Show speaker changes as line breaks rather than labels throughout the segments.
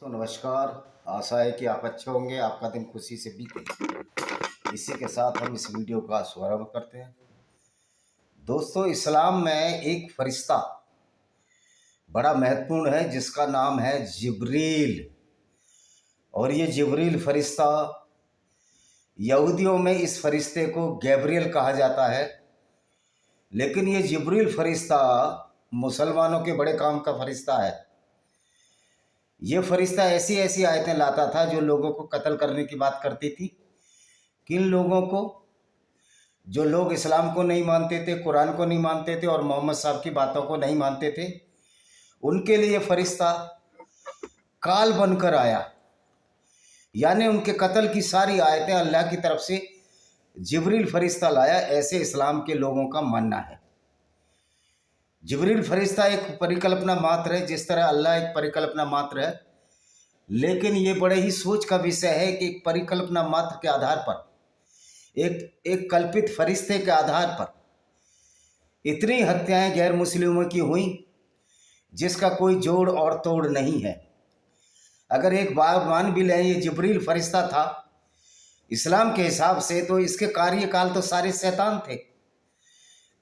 तो नमस्कार। आशा है कि आप अच्छे होंगे, आपका दिन खुशी से बीते। इसी के साथ हम इस वीडियो का शुभारंभ करते हैं। दोस्तों, इस्लाम में एक फरिश्ता बड़ा महत्वपूर्ण है जिसका नाम है जिब्रील। और ये जिब्रील फरिश्ता, यहूदियों में इस फरिश्ते को गैब्रियल कहा जाता है, लेकिन ये जिब्रील फरिश्ता मुसलमानों के बड़े काम का फरिश्ता है। ये फरिश्ता ऐसी ऐसी आयतें लाता था जो लोगों को कत्ल करने की बात करती थी। किन लोगों को? जो लोग इस्लाम को नहीं मानते थे, कुरान को नहीं मानते थे और मोहम्मद साहब की बातों को नहीं मानते थे, उनके लिए फरिश्ता काल बनकर आया। यानी उनके कत्ल की सारी आयतें अल्लाह की तरफ से जिब्रील फरिश्ता लाया, ऐसे इस्लाम के लोगों का मानना है। जिब्रील फरिश्ता एक परिकल्पना मात्र है, जिस तरह अल्लाह एक परिकल्पना मात्र है, लेकिन ये बड़े ही सोच का विषय है कि एक परिकल्पना मात्र के आधार पर, एक कल्पित फरिश्ते के आधार पर इतनी हत्याएं गैर मुस्लिमों की हुई जिसका कोई जोड़ और तोड़ नहीं है। अगर एक बार मान भी लें ये जिब्रील फरिश्ता था इस्लाम के हिसाब से, तो इसके कार्यकाल तो सारे शैतान थे,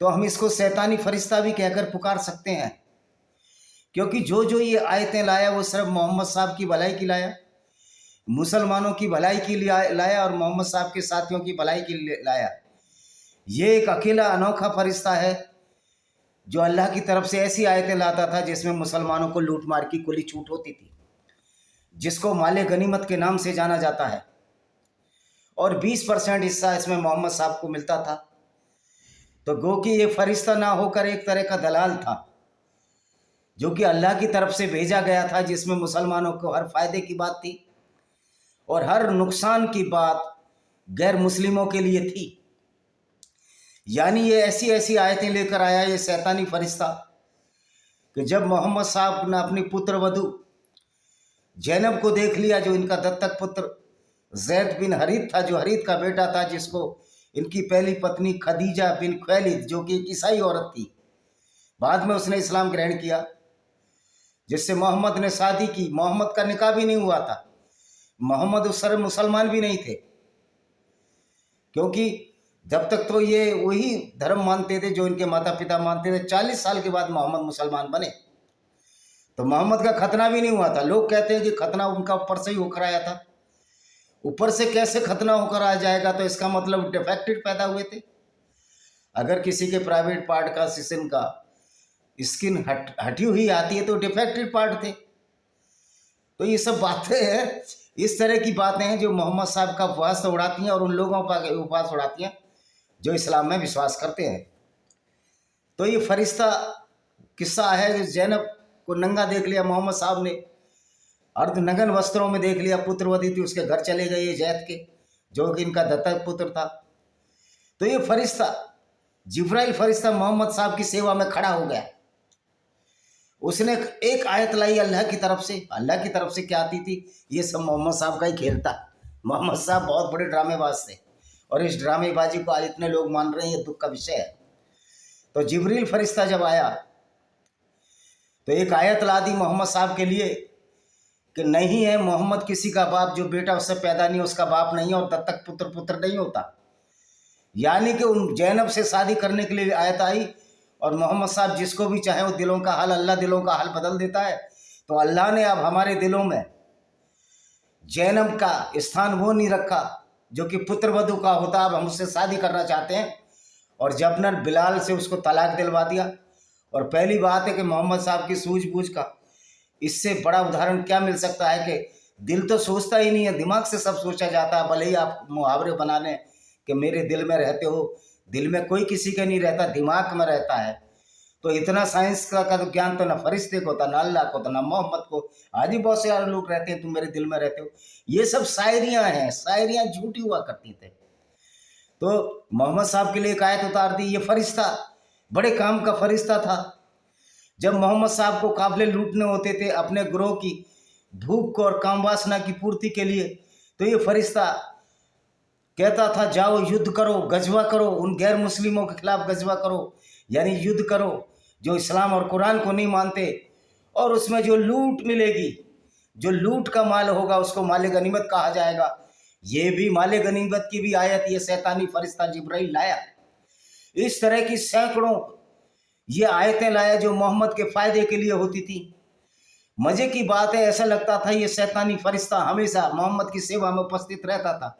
तो हम इसको शैतानी फरिश्ता भी कहकर पुकार सकते हैं, क्योंकि जो जो ये आयतें लाया वो सिर्फ मोहम्मद साहब की भलाई की लाया, मुसलमानों की भलाई के लिए लाया और मोहम्मद साहब के साथियों की भलाई के लिए लाया। ये एक अकेला अनोखा फरिश्ता है जो अल्लाह की तरफ से ऐसी आयतें लाता था जिसमें मुसलमानों को लूट मार की खुली छूट होती थी, जिसको माले गनीमत के नाम से जाना जाता है, और 20% हिस्सा इसमें मोहम्मद साहब को मिलता था। तो गो कि ये फरिश्ता ना होकर एक तरह का दलाल था जो कि अल्लाह की तरफ से भेजा गया था, जिसमें मुसलमानों को हर फायदे की बात थी और हर नुकसान की बात गैर मुस्लिमों के लिए थी। यानी ये ऐसी ऐसी आयतें लेकर आया ये शैतानी फरिश्ता कि जब मोहम्मद साहब ने अपनी पुत्र वधू जैनब को देख लिया, जो इनका दत्तक पुत्र जैद बिन हरीत था, जो हरीत का बेटा था, जिसको इनकी पहली पत्नी खदीजा बिन ख्वैलिद, जो कि एक ईसाई औरत थी, बाद में उसने इस्लाम ग्रहण किया, जिससे मोहम्मद ने शादी की। मोहम्मद का निकाह भी नहीं हुआ था, मोहम्मद उस समय मुसलमान भी नहीं थे, क्योंकि जब तक तो ये वही धर्म मानते थे जो इनके माता पिता मानते थे। 40 साल के बाद मोहम्मद मुसलमान बने, तो मोहम्मद का खतना भी नहीं हुआ था। लोग कहते हैं कि खतना उनका ऊपर से ही होकर आया था। ऊपर से कैसे खतना होकर आ जाएगा? तो इसका मतलब डिफेक्टेड पैदा हुए थे। अगर किसी के प्राइवेट पार्ट का सिस्टम का स्किन हटी हुई आती है तो डिफेक्टेड पार्ट थे। तो ये सब बातें हैं, इस तरह की बातें हैं जो मोहम्मद साहब का उपवास तो उड़ाती हैं और उन लोगों का उपवास उड़ाती हैं जो इस्लाम में विश्वास करते हैं। तो ये फरिश्ता किस्सा है जो जैनब को नंगा देख लिया मोहम्मद साहब ने, अर्धनग्न वस्त्रों में देख लिया, पुत्रवती थी, उसके घर चले गए ये जैद के, जो कि इनका दत्तक पुत्र था। तो ये फरिश्ता जिब्राइल फरिश्ता मोहम्मद साहब की सेवा में खड़ा हो गया। उसने एक आयत लाई अल्लाह की तरफ से। अल्लाह की तरफ से क्या आती थी? ये सब मोहम्मद साहब का ही खेल था। मोहम्मद साहब बहुत बड़े ड्रामेबाज थे और इस ड्रामेबाजी को आज इतने लोग मान रहे हैं, ये दुख का विषय है। तो जिब्रील फरिश्ता जब आया तो एक आयत ला दी मोहम्मद साहब के लिए कि नहीं है, मोहम्मद किसी का बाप, जो बेटा उससे पैदा नहीं उसका बाप नहीं है, और दत्तक पुत्र नहीं होता। यानी कि उन जैनब से शादी करने के लिए आयत आई, और मोहम्मद साहब जिसको भी चाहे वो दिलों का हाल, अल्लाह दिलों का हाल बदल देता है। तो अल्लाह ने अब हमारे दिलों में जैनब का स्थान वो नहीं रखा जो कि पुत्र वधू का होता। अब हम उससे शादी करना चाहते हैं, और जबनर बिलाल से उसको तलाक दिलवा दिया। और पहली बात है कि मोहम्मद साहब की सूझबूझ का इससे बड़ा उदाहरण क्या मिल सकता है कि दिल तो सोचता ही नहीं है, दिमाग से सब सोचा जाता है। भले ही आप मुहावरे बना लें कि मेरे दिल में रहते हो, दिल में कोई किसी के नहीं रहता, दिमाग में रहता है। तो इतना साइंस का तो ज्ञान तो ना फरिश्ते को था, ना अल्लाह को था, ना मोहम्मद को। आज ही बहुत से यार लोग रहते हैं तुम मेरे दिल में रहते हो। ये सब शायरियाँ हैं, शायरियाँ झूठी हुआ करती थे। तो मोहम्मद साहब के लिए एक आयत उतार दी। ये फरिश्ता बड़े काम का फरिश्ता था। जब मोहम्मद साहब को काफिले लूटने होते थे अपने ग्रोह की भूख को और काम वासना की पूर्ति के लिए, तो ये फरिश्ता कहता था जाओ युद्ध करो, गजवा करो, उन गैर मुस्लिमों के खिलाफ गजवा करो, यानी युद्ध करो जो इस्लाम और कुरान को नहीं मानते, और उसमें जो लूट मिलेगी, जो लूट का माल होगा उसको माल गनीमत कहा जाएगा। ये भी माल गनीमत की भी आयत ये शैतानी फरिश्ता जिब्राइल लाया। इस तरह की सैकड़ों ये आयतें लाया जो मोहम्मद के फायदे के लिए होती थी। मजे की बात है, ऐसा लगता था ये शैतानी फरिश्ता हमेशा मोहम्मद की सेवा में उपस्थित रहता था।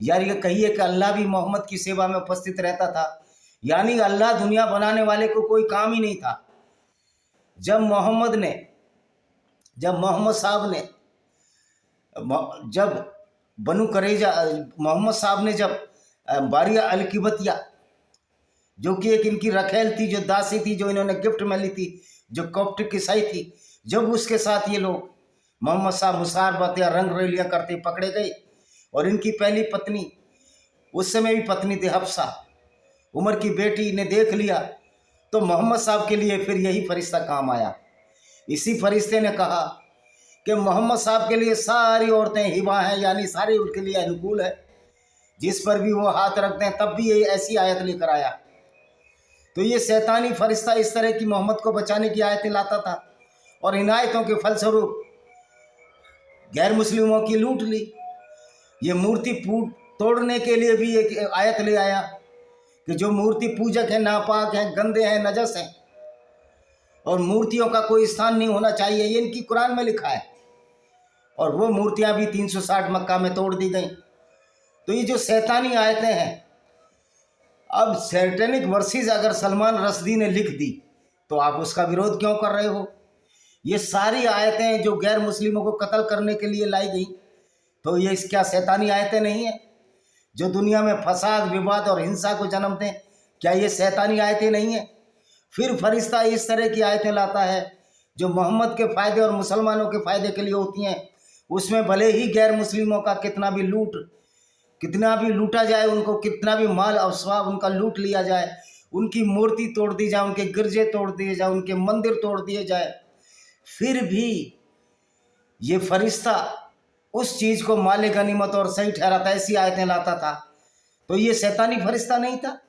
यार ये कहिए कि अल्लाह भी मोहम्मद की सेवा में उपस्थित रहता था, यानी अल्लाह दुनिया बनाने वाले को कोई काम ही नहीं था। जब मोहम्मद साहब ने जब बनु करेजा मोहम्मद साहब ने जब बारिया अल किबतिया जो कि एक इनकी रखेल थी, जो दासी थी, जो इन्होंने गिफ्ट में ली थी, जो कॉप्टिक ईसाई थी, जब उसके साथ ये लोग मोहम्मद साहब मुसारबत या रंग रैलियाँ करते पकड़े गए और इनकी पहली पत्नी, उस समय भी पत्नी थी हफ्सा, उमर की बेटी, ने देख लिया तो मोहम्मद साहब के लिए फिर यही फरिश्ता काम आया। इसी फरिश्ते ने कहा कि मोहम्मद साहब के लिए सारी औरतें हिबा हैं, यानी सारी उनके लिए अनुकूल है, जिस पर भी वो हाथ रखते हैं। तब भी ये ऐसी आयत लेकर आया। तो ये शैतानी फरिश्ता इस तरह की मोहम्मद को बचाने की आयतें लाता था और इन आयतों के फलस्वरूप गैर मुस्लिमों की लूट ली। ये मूर्ति तोड़ने के लिए भी एक आयत ले आया कि जो मूर्ति पूजक है, नापाक हैं, गंदे हैं, नजस हैं और मूर्तियों का कोई स्थान नहीं होना चाहिए, ये इनकी कुरान में लिखा है। और वो मूर्तियां भी 360 मक्का में तोड़ दी गई। तो ये जो शैतानी आयतें हैं, अब सैटेनिक वर्सेस अगर सलमान रश्दी ने लिख दी तो आप उसका विरोध क्यों कर रहे हो? ये सारी आयतें जो गैर मुस्लिमों को कत्ल करने के लिए लाई गई, तो ये क्या शैतानी आयतें नहीं है? जो दुनिया में फसाद, विवाद और हिंसा को जन्म दें, क्या ये शैतानी आयतें नहीं है? फिर फरिश्ता इस तरह की आयतें लाता है जो मोहम्मद के फ़ायदे और मुसलमानों के फ़ायदे के लिए होती हैं। उसमें भले ही गैर मुस्लिमों का कितना भी लूटा जाए, उनको कितना भी माल अवस्वाब उनका लूट लिया जाए, उनकी मूर्ति तोड़ दी जाए, उनके गिरजे तोड़ दिए जाए, उनके मंदिर तोड़ दिए जाए, फिर भी ये फरिश्ता उस चीज़ को माल गनीमत और सही ठहराता, ऐसी आयतें लाता था। तो ये शैतानी फरिश्ता नहीं था?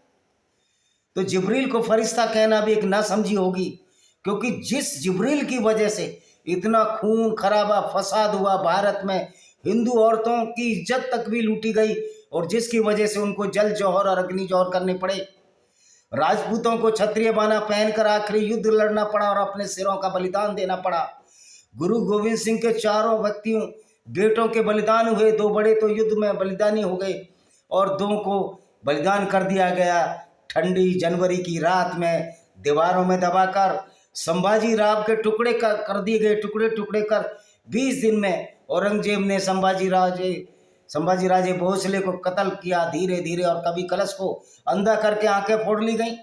तो जिब्रील को फरिश्ता कहना भी एक नासमझी होगी, क्योंकि जिस जिब्रील की वजह से इतना खून खराबा, फसाद हुआ भारत में, हिंदू औरतों की इज्जत तक भी लूटी गई और जिसकी वजह से उनको जल जौहर और अग्नि जौहर करने पड़े, राजपूतों को क्षत्रिय बाना पहनकर आखिरी युद्ध लड़ना पड़ा और अपने सिरों का बलिदान देना पड़ा। गुरु गोविंद सिंह के चारों व्यक्तियों बेटों के बलिदान हुए, 2 बड़े तो युद्ध में बलिदानी हो गए और 2 को बलिदान कर दिया गया ठंडी जनवरी की रात में दीवारों में दबाकर। संभाजी राव के टुकड़े कर दिए गए, टुकड़े टुकड़े कर 20 दिन में औरंगजेब ने संभाजी राजे भोसले को कत्ल किया धीरे धीरे, और कभी कलश को अंधा करके आंखें फोड़ ली गई।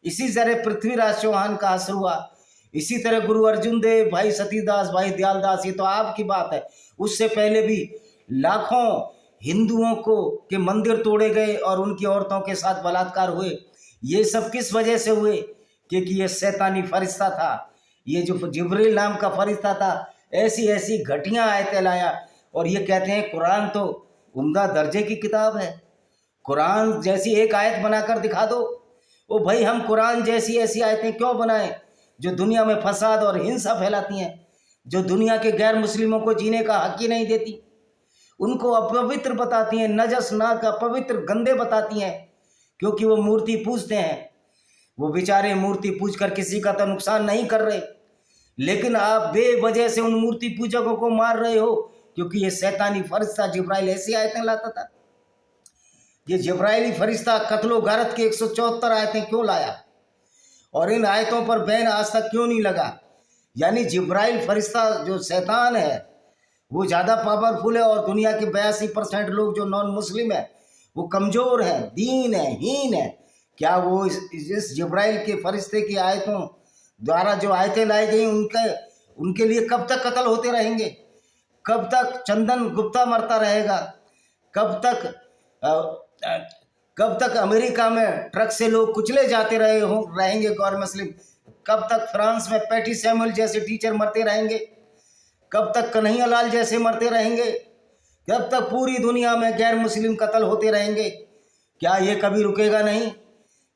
इसी तरह पृथ्वीराज चौहान का असर हुआ। इसी तरह गुरु अर्जुन देव, भाई सतीदास, भाई दयालदास, ये तो आपकी बात है। उससे पहले भी लाखों हिंदुओं के मंदिर तोड़े गए और उनकी औरतों के साथ बलात्कार हुए। ये सब किस वजह से हुए? क्योंकि ये शैतानी फरिश्ता था। ये जो जिब्रील नाम का फरिश्ता था, ऐसी ऐसी घटिया आयतें लाया। और ये कहते हैं कुरान तो उम्दा दर्जे की किताब है, कुरान जैसी एक आयत बनाकर दिखा दो। ओ भाई, हम कुरान जैसी ऐसी आयतें क्यों बनाएं जो दुनिया में फसाद और हिंसा फैलाती हैं, जो दुनिया के गैर मुस्लिमों को जीने का हक ही नहीं देती, उनको अपवित्र बताती हैं, नजस नाक अपवित्र गंदे बताती हैं, क्योंकि वो मूर्ति पूजते हैं। वो बेचारे मूर्ति पूज कर किसी का तो नुकसान नहीं कर रहे, लेकिन आप बेवजह से उन मूर्ति पूजकों को मार रहे हो, क्योंकि ये शैतानी फरिश्ता जिब्राइल ऐसी आयतें लाता था। ये जिब्राइली फरिश्ता कत्लो गारत की 174 आयतें क्यों लाया और इन आयतों पर बैन आज तक क्यों नहीं लगा? यानी जिब्राइल फरिश्ता जो शैतान है वो ज़्यादा पावरफुल है और दुनिया के 82% लोग जो नॉन मुस्लिम है वो कमज़ोर हैं, दीन है, हीन है। क्या वो इस जिब्राइल के फरिश्ते की आयतों द्वारा जो आयतें लाई गई उनके लिए कब तक कत्ल होते रहेंगे? कब तक चंदन गुप्ता मरता रहेगा? कब तक अमेरिका में ट्रक से लोग कुचले जाते रहेंगे गैर मुस्लिम? कब तक फ्रांस में पैटी सैमुअल जैसे टीचर मरते रहेंगे? कब तक कन्हैया लाल जैसे मरते रहेंगे? कब तक पूरी दुनिया में गैर मुस्लिम कत्ल होते रहेंगे? क्या ये कभी रुकेगा नहीं?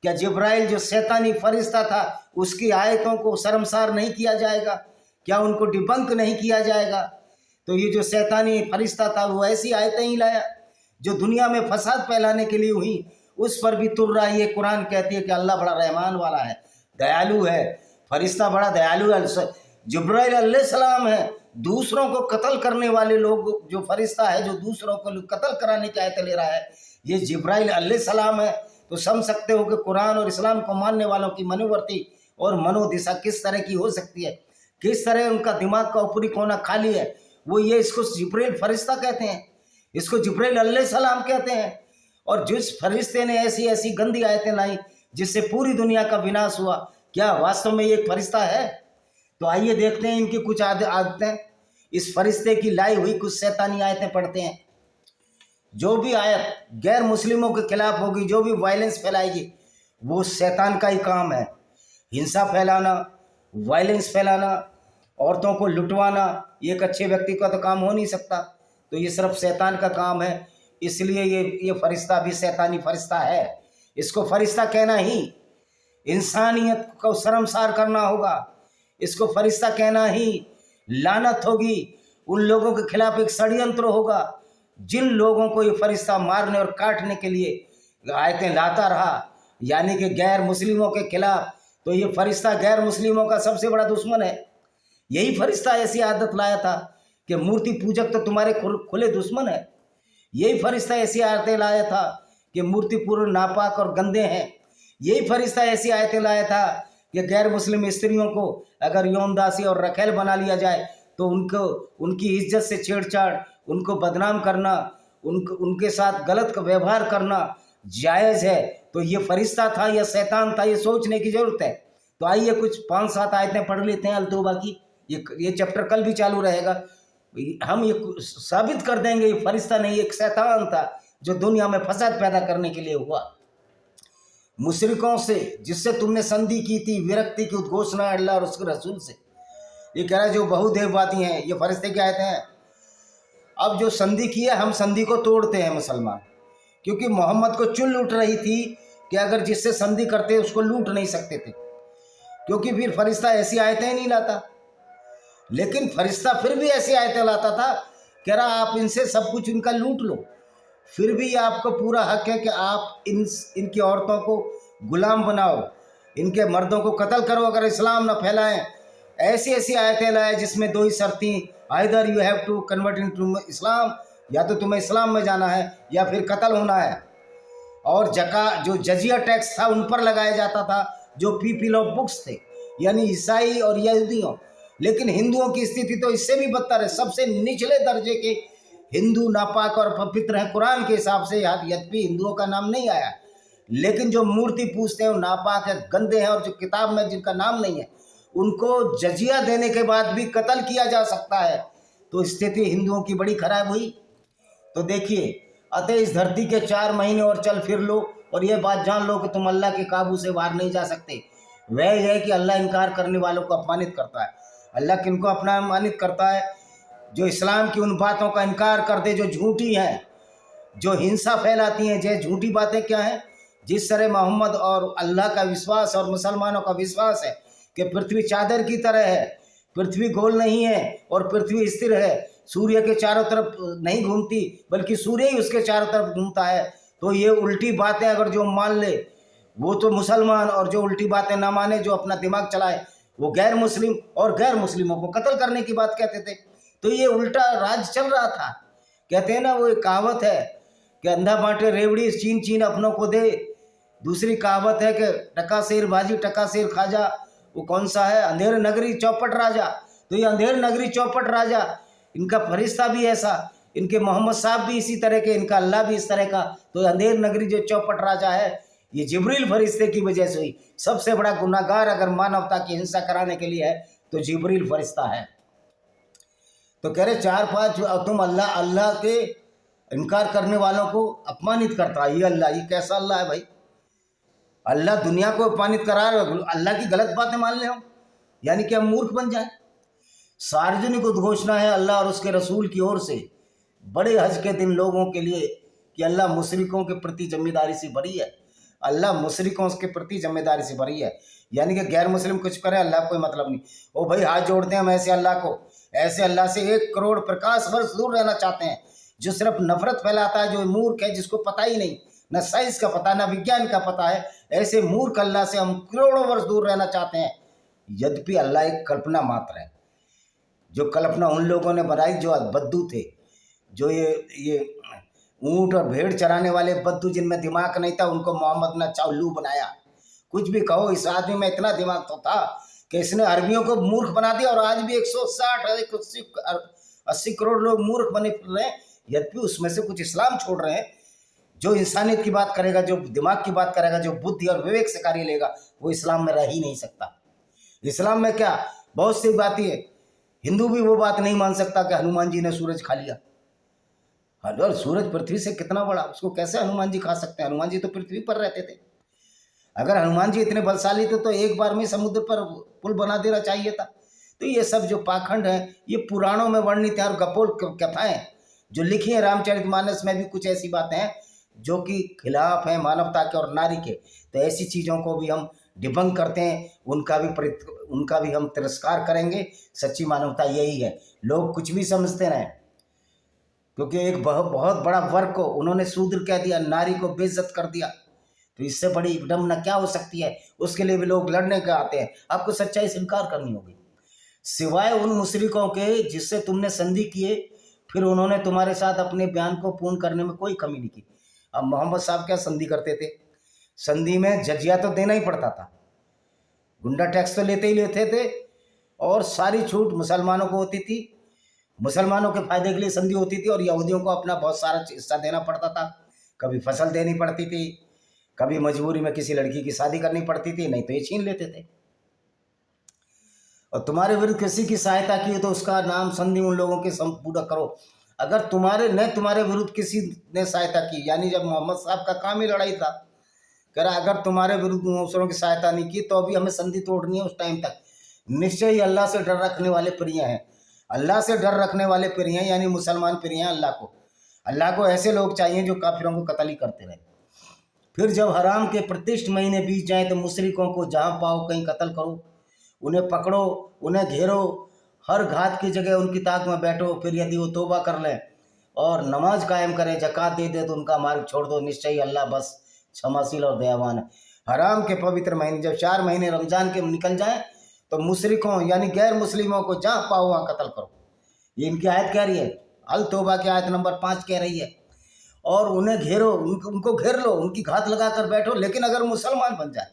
क्या जिब्राइल जो शैतानी फरिश्ता था उसकी आयतों को शर्मसार नहीं किया जाएगा? क्या उनको डिबंक नहीं किया जाएगा? तो ये जो शैतानी फरिश्ता था वो ऐसी आयतें ही लाया जो दुनिया में फसाद फैलाने के लिए हुई, उस पर भी तुर रहा है। ये कुरान कहती है कि अल्लाह बड़ा रहमान वाला है, दयालु है, फरिश्ता बड़ा दयालु है। जिब्राइल अलैहिस्सलाम है, दूसरों को कत्ल करने वाले लोग, जो फरिश्ता है जो दूसरों को कत्ल कराने की आयतें ले रहा है, ये जिब्राइल अलैहिस्सलाम है। तो समझ सकते हो कि कुरान और इस्लाम को मानने वालों की मनोवर्ती और मनोदिशा किस तरह की हो सकती है, किस तरह उनका दिमाग का ऊपरी कोना खाली है। वो ये इसको जिब्राइल फरिश्ता कहते हैं, इसको जिब्राइल अलैहिस्सलाम कहते हैं। और जिस फरिश्ते ने ऐसी ऐसी गंदी आयतें लाई जिससे पूरी दुनिया का विनाश हुआ, क्या वास्तव में ये एक फरिश्ता है? तो आइए देखते हैं इनकी कुछ आदतें। इस फरिश्ते की लाई हुई कुछ शैतानी आयतें पढ़ते हैं। जो भी आयत गैर मुस्लिमों के खिलाफ होगी, जो भी वायलेंस फैलाएगी, वो शैतान का ही काम है। हिंसा फैलाना, वायलेंस फैलाना, औरतों को लुटवाना, ये एक अच्छे व्यक्ति का तो काम हो नहीं सकता। तो ये सिर्फ शैतान का काम है। इसलिए ये फरिश्ता भी शैतानी फरिश्ता है। इसको फरिश्ता कहना ही इंसानियत को शर्मसार करना होगा। इसको फरिश्ता कहना ही लानत होगी। उन लोगों के खिलाफ एक षड्यंत्र होगा जिन लोगों को ये फरिश्ता मारने और काटने के लिए आयतें लाता रहा, यानी कि गैर मुस्लिमों के खिलाफ। तो ये फरिश्ता गैर मुस्लिमों का सबसे बड़ा दुश्मन है। यही फरिश्ता ऐसी आदत लाया था कि मूर्ति पूजक तो तुम्हारे खुले दुश्मन है। यही फरिश्ता ऐसी आयतें लाया था कि मूर्ति पूर्ण नापाक और गंदे हैं। यही फरिश्ता ऐसी आयतें लाया था कि गैर मुस्लिम स्त्रियों को अगर यौनदासी और रखेल बना लिया जाए तो उनकी इज्जत से छेड़छाड़, उनको बदनाम करना, उनके साथ गलत व्यवहार करना जायज़ है। तो ये फरिश्ता था या शैतान था, ये सोचने की ज़रूरत है। तो आइए कुछ 5-7 आयतें पढ़ लेते हैं अल-तौबा की। ये चैप्टर कल भी चालू रहेगा। हम ये साबित कर देंगे ये फरिश्ता नहीं, एक शैतान था जो दुनिया में फसाद पैदा करने के लिए हुआ। मुशरिकों से जिससे तुमने संधि की थी, विरक्ति की उद्घोषणा अल्लाह और उसके रसूल से। ये कह रहा है जो बहुदेववादी हैं, ये फरिश्ते क्या कहते हैं? अब जो संधि की है, हम संधि को तोड़ते हैं मुसलमान, क्योंकि मोहम्मद को चुन लूट रही थी कि अगर जिससे संधि करते उसको लूट नहीं सकते थे, क्योंकि फिर फरिश्ता ऐसी आयतें नहीं लाता। लेकिन फरिश्ता फिर भी ऐसी आयतें लाता था, कह रहा आप इनसे सब कुछ इनका लूट लो, फिर भी आपको पूरा हक है कि आप इनकी औरतों को गुलाम बनाओ, इनके मर्दों को कत्ल करो अगर इस्लाम न फैलाएं। ऐसी ऐसी आयतें लाए जिसमें 2 ही शर्तें, either you have to convert into Islam, या तो तुम्हें इस्लाम में जाना है या फिर कत्ल होना है। और जो जजिया टैक्स था उन पर लगाया जाता था, जो पीपल ऑफ बुक्स थे, यानी ईसाई और यहूदियों। लेकिन हिंदुओं की स्थिति तो इससे भी बदतर है। सबसे निचले दर्जे के हिंदू नापाक और पवित्र हैं कुरान के हिसाब से। यद्यपि हिंदुओं का नाम नहीं आया, लेकिन जो मूर्ति पूजते हैं वो नापाक है, गंदे हैं, और जो किताब में जिनका नाम नहीं है उनको जजिया देने के बाद भी कत्ल किया जा सकता है। तो स्थिति हिंदुओं की बड़ी खराब हुई। तो देखिए, अतः इस धरती के 4 महीने और चल फिर लो और ये बात जान लो कि तुम अल्लाह के काबू से बाहर नहीं जा सकते। वह यह है कि अल्लाह इनकार करने वालों को अपमानित करता है। अल्लाह किनको अपमानित करता है? जो इस्लाम की उन बातों का इनकार कर दे जो झूठी हैं, जो हिंसा फैलाती हैं। जो झूठी बातें क्या हैं? जिस तरह मोहम्मद और अल्लाह का विश्वास और मुसलमानों का विश्वास है कि पृथ्वी चादर की तरह है, पृथ्वी गोल नहीं है और पृथ्वी स्थिर है, सूर्य के चारों तरफ नहीं घूमती बल्कि सूर्य ही उसके चारों तरफ घूमता है। तो ये उल्टी बातें अगर जो मान ले वो तो मुसलमान, और जो उल्टी बातें ना माने, जो अपना दिमाग चलाए, वो गैर मुस्लिम, और गैर मुस्लिमों को कत्ल करने की बात कहते थे। तो ये उल्टा राज चल रहा था। कहते हैं ना, वो एक कहावत है कि अंधा बांटे रेवड़ी, चीन चीन अपनों को दे। दूसरी कहावत है कि टका शेर भाजी टका शेर खाजा। वो कौन सा है? अंधेर नगरी चौपट राजा। तो ये अंधेर नगरी चौपट राजा, इनका फरिश्ता भी ऐसा, इनके मोहम्मद साहब भी इसी तरह के, इनका अल्लाह भी इस तरह का। तो अंधेर नगरी जो चौपट राजा है, ये जिब्रील फरिश्ते की वजह से हुई। सबसे बड़ा गुनाहगार अगर मानवता की हिंसा कराने के लिए है तो जिब्रील फरिश्ता है। तो कह रहे 4-5 तुम अल्लाह के इनकार करने वालों को अपमानित करता है। ये अल्लाह, ये कैसा अल्लाह है भाई? अल्लाह दुनिया को अपमानित करा रहे, अल्लाह की गलत बातें मान ले हम, यानी कि हम मूर्ख बन जाए। सार्वजनिक उद्घोषणा है अल्लाह और उसके रसूल की ओर से बड़े हज के दिन लोगों के लिए कि अल्लाह मुशरिकों के प्रति जिम्मेदारी से बरी है। अल्लाह मुशरिकों के प्रति जिम्मेदारी से बरी है। यानी कि गैर मुस्लिम कुछ करे अल्लाह को कोई मतलब नहीं। ओ भाई हाथ जोड़ते हैं हम ऐसे अल्लाह को, ऐसे अल्लाह से 1 करोड़ प्रकाश वर्ष दूर रहना चाहते हैं, जो सिर्फ नफरत फैलाता है, जो मूर्ख है, जिसको पता ही नहीं, न साइंस का पता न विज्ञान का पता है, ऐसे मूर्ख अल्लाह से हम करोड़ों वर्ष दूर रहना चाहते हैं। यद्यपि अल्लाह एक कल्पना मात्र है, जो कल्पना उन लोगों ने बनाई जो बद्दू थे, जो ये ऊंट और भेड़ चराने वाले बद्दू जिनमें दिमाग नहीं था, उनको मोहम्मद ने चाउल्लू बनाया। कुछ भी कहो, इस आदमी में इतना दिमाग तो था कि इसने अरबियों को मूर्ख बना दिया, और आज भी 160-180 करोड़ लोग मूर्ख बने फिर रहे हैं। यद्यपि उसमें से कुछ इस्लाम छोड़ रहे हैं। जो इंसानियत की बात करेगा, जो दिमाग की बात करेगा, जो बुद्धि और विवेक से कार्य लेगा, वो इस्लाम में रह ही नहीं सकता। इस्लाम में क्या बहुत सी बातें है। हिंदू भी वो बात नहीं मान सकता कि हनुमान जी ने सूरज खा लिया। और सूरज पृथ्वी से कितना बड़ा, उसको कैसे हनुमान जी खा सकते हैं? हनुमान जी तो पृथ्वी पर रहते थे। अगर हनुमान जी इतने बलशाली थे तो एक बार में समुद्र पर पुल बना देना चाहिए था। तो ये सब जो पाखंड है, ये पुराणों में वर्णित है और गपोल कथाएं जो लिखी है। रामचरितमानस में भी कुछ ऐसी बातें हैं जो कि खिलाफ हैं मानवता के और नारी के। तो ऐसी चीज़ों को भी हम डिबंक करते हैं, उनका भी हम तिरस्कार करेंगे। सच्ची मानवता यही है। लोग कुछ भी समझते रहें, क्योंकि एक बहुत बड़ा वर्ग को उन्होंने शूद्र कह दिया, नारी को बेइज्जत कर दिया। तो इससे बड़ी विडम्बना क्या हो सकती है? उसके लिए भी लोग लड़ने के आते हैं। आपको सच्चाई स्वीकार करनी होगी। सिवाय उन मुशरिकों के जिससे तुमने संधि किए, फिर उन्होंने तुम्हारे साथ अपने बयान को पूर्ण करने में कोई कमी नहीं की। अब मोहम्मद साहब क्या संधि करते थे? संधि में जजिया तो देना ही पड़ता था, गुंडा टैक्स तो लेते ही लेते थे, और सारी छूट मुसलमानों को होती थी। मुसलमानों के फायदे के लिए संधि होती थी, और यहूदियों को अपना बहुत सारा हिस्सा देना पड़ता था। कभी फसल देनी पड़ती थी, कभी मजबूरी में किसी लड़की की शादी करनी पड़ती थी, नहीं तो ये छीन लेते थे। और तुम्हारे विरुद्ध किसी की सहायता की तो उसका नाम संधि उन लोगों के पूरा करो। अगर तुम्हारे विरुद्ध किसी ने सहायता की, यानी जब मोहम्मद साहब का काम ही लड़ाई था, कह रहा अगर तुम्हारे विरुद्ध दूसरों की सहायता नहीं की तो अभी हमें संधि तोड़नी है। उस टाइम तक निश्चय ही अल्लाह से डर रखने वाले प्रिय हैं। अल्लाह से डर रखने वाले प्रिय हैं, यानी मुसलमान प्रिय हैं अल्लाह को ऐसे लोग चाहिए जो काफिरों को कत्ल ही करते रहे। फिर जब हराम के प्रतिष्ठ महीने बीत जाए तो मुशरिकों को जहाँ पाओ कहीं कत्ल करो, उन्हें पकड़ो, उन्हें घेरो, हर घात की जगह उनकी ताक में बैठो। फिर यदि वो तौबा कर लें और नमाज कायम करें, ज़कात दे दे तो उनका मार्ग छोड़ दो। निश्चय अल्लाह बस क्षमाशील और दयावान है। हराम के पवित्र महीने जब 4 महीने रमज़ान के निकल जाएं तो मुशरिकों यानी गैर मुस्लिमों को जहाँ पाओ वहाँ कत्ल करो। ये इनकी आयत कह रही है, अल तौबा की आयत नंबर 5 कह रही है। और उन्हें घेरो, उनको घेर लो, उनकी घात लगा कर बैठो। लेकिन अगर मुसलमान बन जाए,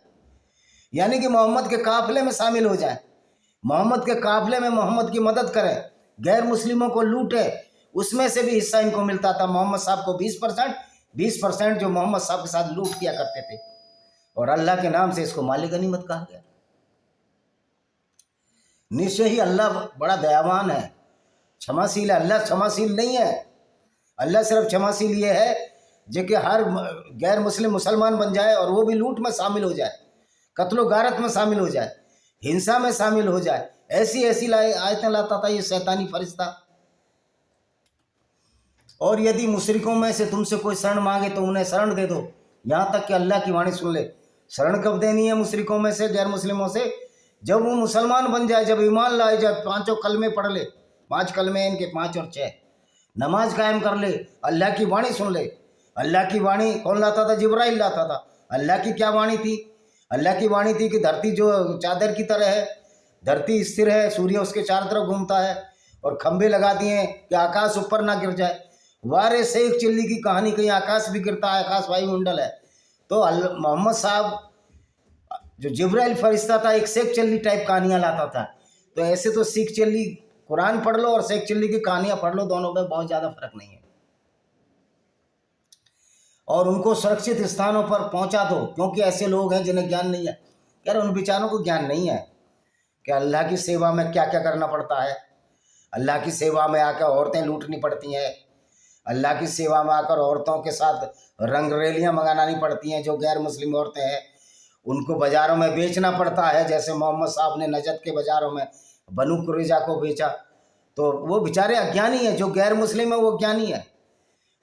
यानी कि मोहम्मद के काफिले में शामिल हो जाए, मोहम्मद के काफिले में मोहम्मद की मदद करें, गैर मुस्लिमों को लूटे, उसमें से भी हिस्सा इनको मिलता था। मोहम्मद साहब को 20% जो मोहम्मद साहब के साथ लूट किया करते थे, और अल्लाह के नाम से इसको मालिक गनीमत कहा गया। निश्चय ही अल्लाह बड़ा दयावान है, क्षमाशील है। अल्लाह क्षमाशील नहीं है। अल्लाह सिर्फ क्षमाशील ये है जो कि हर गैर मुस्लिम मुसलमान बन जाए और वो भी लूट में शामिल हो जाए, कत्लो गारत में शामिल हो जाए, हिंसा में शामिल हो जाए। ऐसी आयतें लाता था ये शैतानी फरिश्ता। और यदि मुशरिकों में से तुमसे कोई शरण मांगे तो उन्हें शरण दे दो, यहाँ तक कि अल्लाह की वाणी सुन ले। शरण कब देनी है मुशरिकों में से, गैर मुस्लिमों से? जब वो मुसलमान बन जाए, जब ईमान लाए, जब 5 कलमे पढ़ ले, 5 कलमे इनके 5 और 6, नमाज कायम कर ले, अल्लाह की वाणी सुन ले। अल्लाह की वाणी कौन लाता था? जिब्राइल लाता था। अल्लाह की क्या वाणी थी? अल्लाह की वाणी थी कि धरती जो चादर की तरह है, धरती स्थिर है, सूर्य उसके चारों तरफ घूमता है, और खंभे लगा दिए कि आकाश ऊपर ना गिर जाए। वारे से एक चिल्ली की कहानी, कहीं आकाश भी गिरता है, आकाश वायुमंडल है। तो मोहम्मद साहब जो जिब्राइल फरिश्ता था, एक शेख चिल्ली टाइप कहानियाँ लाता था। तो ऐसे तो सिख चिल्ली कुरान पढ़ लो और शेख चिल्ली की कहानियाँ पढ़ लो, दोनों में बहुत ज़्यादा फर्क नहीं है। और उनको सुरक्षित स्थानों पर पहुंचा दो, क्योंकि ऐसे लोग हैं जिन्हें ज्ञान नहीं है। यार उन बेचारों को ज्ञान नहीं है कि अल्लाह की सेवा में क्या क्या करना पड़ता है। अल्लाह की सेवा में आकर औरतें लूटनी पड़ती हैं, अल्लाह की सेवा में आकर औरतों के साथ रंगरेलियाँ मंगानी पड़ती हैं। जो गैर मुस्लिम औरतें हैं उनको बाज़ारों में बेचना पड़ता है, जैसे मोहम्मद साहब ने नजद के बाज़ारों में बनु कुरैजा को बेचा। तो वो बेचारे अज्ञानी हैं, जो गैर मुस्लिम है वो ज्ञानी है।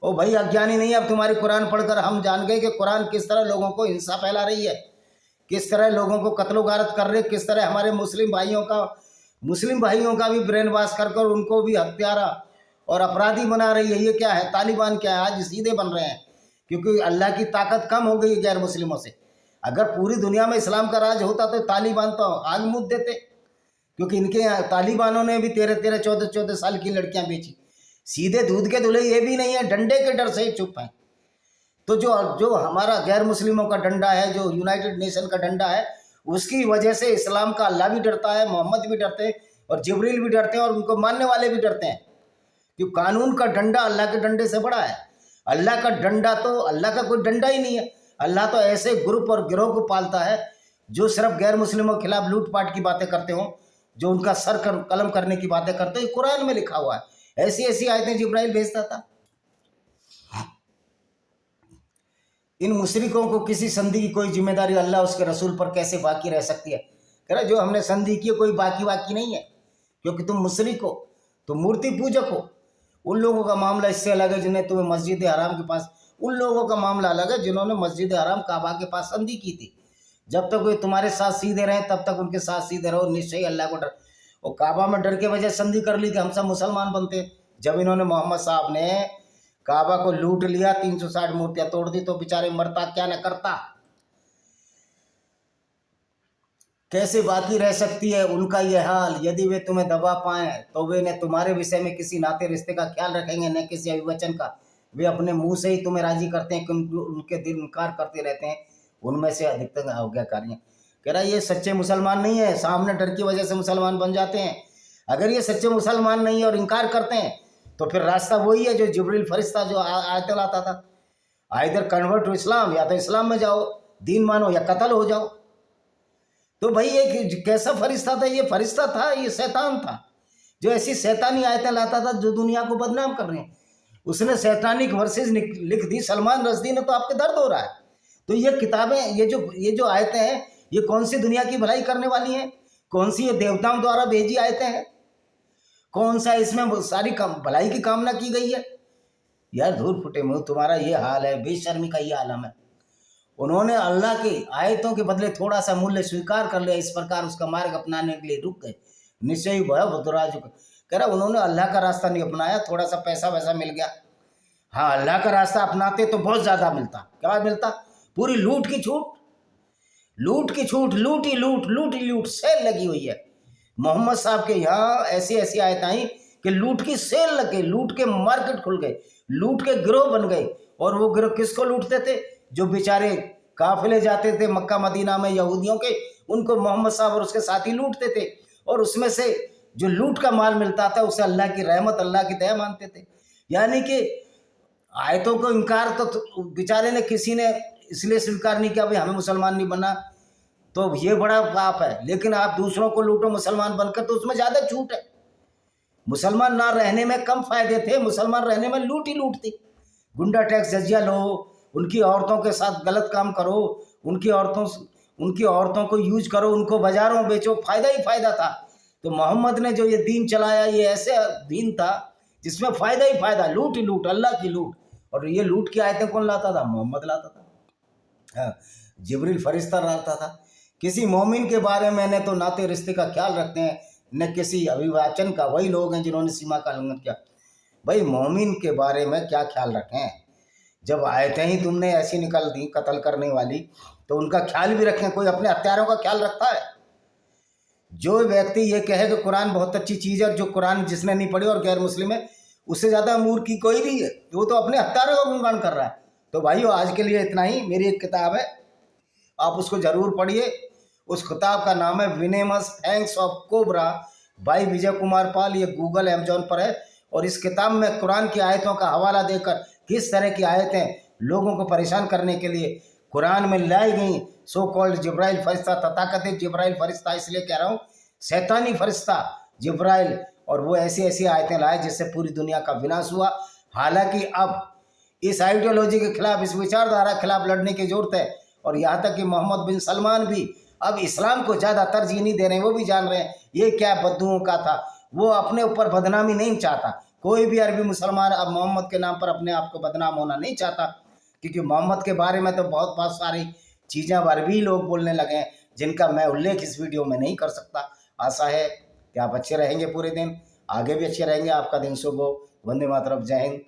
ओ भाई अज्ञानी नहीं है। अब तुम्हारी कुरान पढ़कर हम जान गए कि कुरान किस तरह लोगों को हिंसा फैला रही है, किस तरह लोगों को कत्लो गारत कर रहे, किस तरह हमारे मुस्लिम भाइयों का भी ब्रेन वॉश कर कर उनको भी हत्यारा और अपराधी बना रही है। ये क्या है? तालिबान क्या है? आज सीधे बन रहे हैं क्योंकि अल्लाह की ताकत कम हो गई है गैर मुस्लिमों से। अगर पूरी दुनिया में इस्लाम का राज होता तो तालिबान तो आग मूंद देते, क्योंकि इनके यहाँ तालिबानों ने भी 13-13, 14-14 साल की लड़कियां बेची। सीधे दूध के धुले ये भी नहीं है, डंडे के डर से ही चुप हैं। तो जो हमारा गैर मुस्लिमों का डंडा है, जो यूनाइटेड नेशन का डंडा है, उसकी वजह से इस्लाम का अल्लाह भी डरता है, मोहम्मद भी डरते हैं और जिब्रील भी डरते हैं और उनको मानने वाले भी डरते हैं। क्यों? कानून का डंडा अल्लाह के डंडे से बड़ा है। अल्लाह का डंडा तो अल्लाह का कोई डंडा ही नहीं है। अल्लाह तो ऐसे ग्रुप और गिरोह को पालता है जो सिर्फ गैर मुस्लिमों के खिलाफ लूटपाट की बातें करते हों, जो उनका सर कलम करने की बातें करते हैं। कुरान में लिखा हुआ है, ऐसी ऐसी आयतें जिब्राइल भेजता था। इन मुशरिकों को किसी संधि की कोई जिम्मेदारी अल्लाह उसके रसूल पर कैसे बाकी रह सकती है? कह रहा जो हमने संधि की कोई बाकी नहीं है, क्योंकि तुम मुशरिक हो, तुम मूर्ति पूजक हो। उन लोगों का मामला इससे अलग है जिन्हें तुम्हें मस्जिद हराम के पास, उन लोगों का मामला अलग है जिन्होंने मस्जिद हराम काबा के पास संधि की थी। जब तक वे तुम्हारे साथ सीधे रहे तब तक उनके साथ सीधे रहो, निश्चय अल्लाह को डर। और काबा में डर के वजह संधि कर ली कि हम सब मुसलमान बनते। जब इन्होंने मोहम्मद साहब ने काबा को लूट लिया, 360 मूर्तियां तोड़ दी, तो बेचारे मरता क्या न करता। कैसे बाकी रह सकती है उनका यह हाल? यदि वे तुम्हें दबा पाएं तो वे न तुम्हारे विषय में किसी नाते रिश्ते का ख्याल रखेंगे, न किसी अभिवचन का। वे अपने मुंह से ही तुम्हें राजी करते हैं कि उनके दिल इनकार करते रहते हैं। उनमें से अधिकतर अवज्ञाकारी हैं। कह रहा ये सच्चे मुसलमान नहीं है, सामने डर की वजह से मुसलमान बन जाते हैं। अगर ये सच्चे मुसलमान नहीं है और इनकार करते हैं तो फिर रास्ता वही है जो जिब्रील फरिश्ता जो आयतें लाता था, आइदर कन्वर्ट टू इस्लाम, या तो इस्लाम में जाओ, दीन मानो, या कत्ल हो जाओ। तो भाई ये कैसा फरिश्ता था? ये फरिश्ता था, ये शैतान था जो ऐसी शैतानी आयतें लाता था जो दुनिया को बदनाम कर रहे हैं। उसने शैतानिक वर्सेस लिख दी। सलमान रश्दी ने तो आपके दर्द हो रहा है। तो ये किताबें, ये जो आयतें हैं, ये कौन सी दुनिया की भलाई करने वाली हैं? कौन सी ये देवताओं द्वारा भेजी आयतें हैं? कौन सा इसमें सारी भलाई की कामना की गई है? यार धूल फुटे मुंह, तुम्हारा ये हाल है, बेशर्मी का ये आलम है। उन्होंने अल्लाह की आयतों के बदले थोड़ा सा मूल्य स्वीकार कर लिया, इस प्रकार उसका मार्ग अपनाने के लिए रुक गए। निश्चय भय बदराज। कह रहा उन्होंने अल्लाह का रास्ता नहीं अपनाया, थोड़ा सा पैसा वैसा मिल गया। हाँ, अल्लाह का रास्ता अपनाते तो बहुत ज़्यादा मिलता। क्या मिलता? पूरी लूट की छूट, लूट की छूट, लूट ही लूट सेल लगी हुई है। मोहम्मद साहब के यहाँ ऐसी ऐसी आयत आई कि लूट की सेल लग गई, लूट के मार्केट खुल गए, लूट के गिरोह बन गए। और वो गिरोह किसको लूटते थे? जो बेचारे काफिले जाते थे मक्का मदीना में यहूदियों के, उनको मोहम्मद साहब और उसके साथी लूटते थे। और उसमें से जो लूट का माल मिलता था उसे अल्लाह की रहमत, अल्लाह की दया मानते थे। यानी कि आयतों को इनकार तो बेचारे ने, किसी ने इसलिए स्वीकार नहीं किया भाई हमें मुसलमान नहीं बनना, तो ये बड़ा पाप है। लेकिन आप दूसरों को लूटो मुसलमान बनकर, तो उसमें ज़्यादा छूट है। मुसलमान ना रहने में कम फायदे थे, मुसलमान रहने में लूट ही लूट थी। गुंडा टैक्स जजिया लो, उनकी औरतों के साथ गलत काम करो, उनकी औरतों को यूज करो, उनको बाजारों में बेचो, फायदा ही फायदा था। तो मोहम्मद ने जो ये दीन चलाया, ये ऐसे दीन था जिसमें फायदा ही फायदा, लूट ही लूट, अल्लाह की लूट। और ये लूट की आयतें कौन लाता था? मोहम्मद लाता था। हाँ, जिब्रील फरिश्ता लाता था। किसी मोमिन के बारे में न तो नाते रिश्ते का ख्याल रखते हैं, न किसी अभिवाचन का। वही लोग हैं जिन्होंने सीमा का उल्लंघन किया। भाई मोमिन के बारे में क्या ख्याल रखें? जब आयतें ही तुमने ऐसी निकल दी कत्ल करने वाली, तो उनका ख्याल भी रखें। कोई अपने हत्यारों का ख्याल रखता है? जो व्यक्ति ये कहे कि कुरान बहुत अच्छी चीज़ है, जो कुरान जिसने नहीं पढ़ी और गैर मुस्लिम है, उससे ज़्यादा मूर्ख की कोई नहीं है। वो तो अपने हत्यारों का गुणगान कर रहा है। तो भाइयों, आज के लिए इतना ही। मेरी एक किताब है, आप उसको ज़रूर पढ़िए। उस किताब का नाम है विनेमस thanks of cobra by Vijay Kumar Pal. ये गूगल अमेजॉन पर है। और इस किताब में कुरान की आयतों का हवाला देकर किस तरह की आयतें लोगों को परेशान करने के लिए कुरान में लाई गई, सो कॉल्ड जिब्राइल फरिश्ता, तथाकथित जिब्राइल फरिश्ता, इसलिए कह रहा हूँ शैतानी फरिश्ता जिब्राइल, और वो ऐसी ऐसी आयतें लाए जिससे पूरी दुनिया का विनाश हुआ। हालांकि अब इस आइडियोलॉजी के खिलाफ, इस विचारधारा के खिलाफ लड़ने की जरूरत है। और यहाँ तक कि मोहम्मद बिन सलमान भी अब इस्लाम को ज़्यादा तरजीह नहीं दे रहे हैं। वो भी जान रहे हैं ये क्या बद्दुओं का था। वो अपने ऊपर बदनामी नहीं चाहता। कोई भी अरबी मुसलमान अब मोहम्मद के नाम पर अपने आप को बदनाम होना नहीं चाहता, क्योंकि मोहम्मद के बारे में तो बहुत सारी चीज़ें बार भी लोग बोलने लगे हैं जिनका मैं उल्लेख इस वीडियो में नहीं कर सकता। आशा है कि आप अच्छे रहेंगे, पूरे दिन आगे भी अच्छे रहेंगे। आपका दिन शुभ हो। वंदे मातरम। जय हिंद।